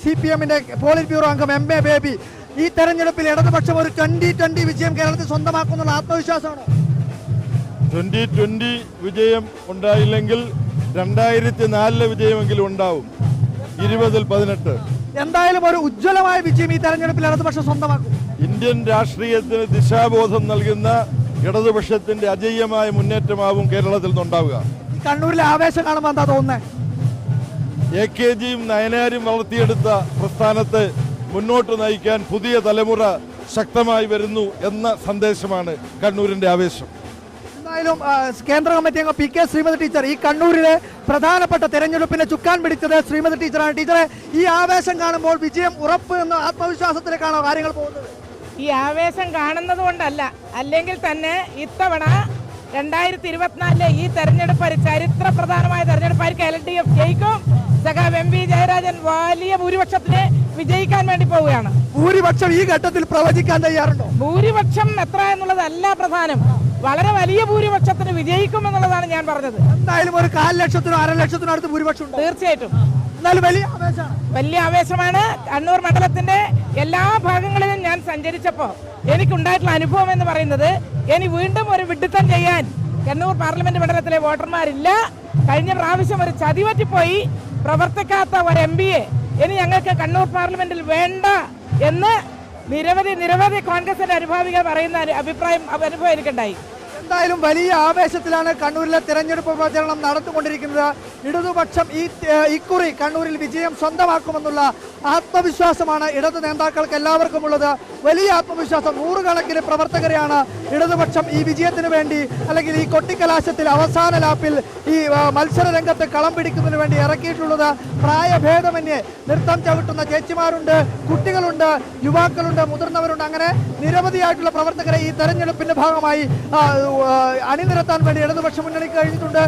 CPM-ന്റെ polit bureau അംഗം MA baby. ഈ തെരഞ്ഞെടുപ്പിൽ ഇടതുപക്ഷം ഒരു 2020 വിജയം കേരളത്തിൽ സ്വന്തമാക്കുന്നുള്ള ആത്മവിശ്വാസമാണോ? 2020 വിജയം ഉണ്ടായില്ലെങ്കിൽ 2004 വിജയമെങ്കിലും ഉണ്ടാവും. 2018 എന്തായാലും ഒരു ഉജ്ജ്വലമായ വിജയം ഈ തെരഞ്ഞെടുപ്പിൽ ഇടതുപക്ഷം സ്വന്തമാക്കും. ഇന്ത്യൻ രാഷ്ട്രീയത്തിന് ദിശാബോധം നൽകുന്ന ഇടതുപക്ഷത്തിന്റെ അജയ്യമായ മുന്നേറ്റമാവും കേരളത്തിൽ നിന്നുണ്ടാവുക. കണ്ണൂരിലെ ആവേശം കാണുമ്പോൾ എന്താ തോന്നുന്നത്? AKGയും നയനാരും വളർത്തിയെടുത്ത പ്രസ്ഥാനത്തെ മുന്നോട്ട് നയിക്കാൻ പുതിയ തലമുറ ശക്തമായി വരുന്നു എന്ന സന്ദേശമാണ് കണ്ണൂരിന്റെ ആവേശം. എന്തായാലും കേന്ദ്ര കമ്മിറ്റി അംഗം PK ശ്രീമതി ടീച്ചർ, ഈ കണ്ണൂരിലെ പ്രധാനപ്പെട്ട തെരഞ്ഞെടുപ്പിനെ ചുക്കാൻ പിടിച്ചത് ശ്രീമതി ടീച്ചറാണ്. ടീച്ചറെ, ഈ ആവേശം കാണുമ്പോൾ വിജയം ഉറപ്പ് എന്ന ആത്മവിശ്വാസത്തിലേക്കാണോ കാര്യങ്ങൾ പോകുന്നത്? ഈ ആവേശം കാണുന്നത് കൊണ്ടല്ല, അല്ലെങ്കിൽ തന്നെ ഇത്തവണ 2024 ഈ തെരഞ്ഞെടുപ്പ് ഒരു ചരിത്ര പ്രധാനമായ തെരഞ്ഞെടുപ്പായിരിക്കും. LDF ജയിക്കും. സഖാവ് MV ജയരാജൻ വലിയ ഭൂരിപക്ഷത്തിന് വിജയിക്കാൻ വേണ്ടി പോവുകയാണ്. ഭൂരിപക്ഷം ഈ ഘട്ടത്തിൽ പ്രവചിക്കാൻ തയ്യാറുണ്ടോ? ഭൂരിപക്ഷം എത്ര എന്നുള്ളതല്ല പ്രധാനം, വളരെ വലിയ ഭൂരിപക്ഷത്തിന് വിജയിക്കും എന്നുള്ളതാണ് ഞാൻ പറഞ്ഞത്. എന്തായാലും ഒരു 1,00,000-ത്തിനോ 1,50,000-ത്തിനോ അടുത്ത് ഭൂരിപക്ഷം ഉണ്ട്. തീർച്ചയായിട്ടും എന്നാലും വലിയ ആവേശമാണ്. കണ്ണൂർ മണ്ഡലത്തിന്റെ എല്ലാ ഭാഗങ്ങളിലും ഞാൻ സഞ്ചരിച്ചപ്പോൾ എനിക്കുണ്ടായിട്ടുള്ള അനുഭവം എന്ന് പറയുന്നത്, ഇനി വീണ്ടും ഒരു വിഡ്ഢിത്തം ചെയ്യാൻ കണ്ണൂർ പാർലമെന്റ് മണ്ഡലത്തിലെ വോട്ടർമാരില്ല. കഴിഞ്ഞ പ്രാവശ്യം ഒരു ചതിവറ്റിപ്പോയി പ്രവർത്തിക്കാത്ത ഒരു MPയെ ഇനി ഞങ്ങൾക്ക് കണ്ണൂർ പാർലമെന്റിൽ വേണ്ട എന്ന് നിരവധി കോൺഗ്രസിന്റെ അനുഭാവികൾ പറയുന്ന അഭിപ്രായം അനുഭവം എനിക്കുണ്ടായി. എന്തായാലും വലിയ ആവേശത്തിലാണ് കണ്ണൂരിലെ തെരഞ്ഞെടുപ്പ് പ്രചരണം നടന്നുകൊണ്ടിരിക്കുന്നത്. ഇടതുപക്ഷം ഇക്കുറി കണ്ണൂരിൽ വിജയം സ്വന്തമാക്കുമെന്നുള്ള ആത്മവിശ്വാസമാണ് ഇടതു നേതാക്കൾക്ക് എല്ലാവർക്കും ഉള്ളത്. വലിയ ആത്മവിശ്വാസം. 100 കണക്കിന് പ്രവർത്തകരെയാണ് ഇടതുപക്ഷം ഈ വിജയത്തിന് വേണ്ടി, അല്ലെങ്കിൽ ഈ കൊട്ടിക്കലാശത്തിൽ അവസാന ലാപ്പിൽ ഈ മത്സര രംഗത്ത് കളം പിടിക്കുന്നതിന് വേണ്ടി ഇറക്കിയിട്ടുള്ളത്. പ്രായഭേദമന്യേ നൃത്തം ചവിട്ടുന്ന ചേച്ചിമാരുണ്ട്, കുട്ടികളുണ്ട്, യുവാക്കളുണ്ട്, മുതിർന്നവരുണ്ട്. അങ്ങനെ നിരവധിയായിട്ടുള്ള പ്രവർത്തകരെ ഈ തെരഞ്ഞെടുപ്പിന്റെ ഭാഗമായി അണിനിരത്താൻ വേണ്ടി ഇടതുപക്ഷ മുന്നണിക്ക് കഴിഞ്ഞിട്ടുണ്ട്.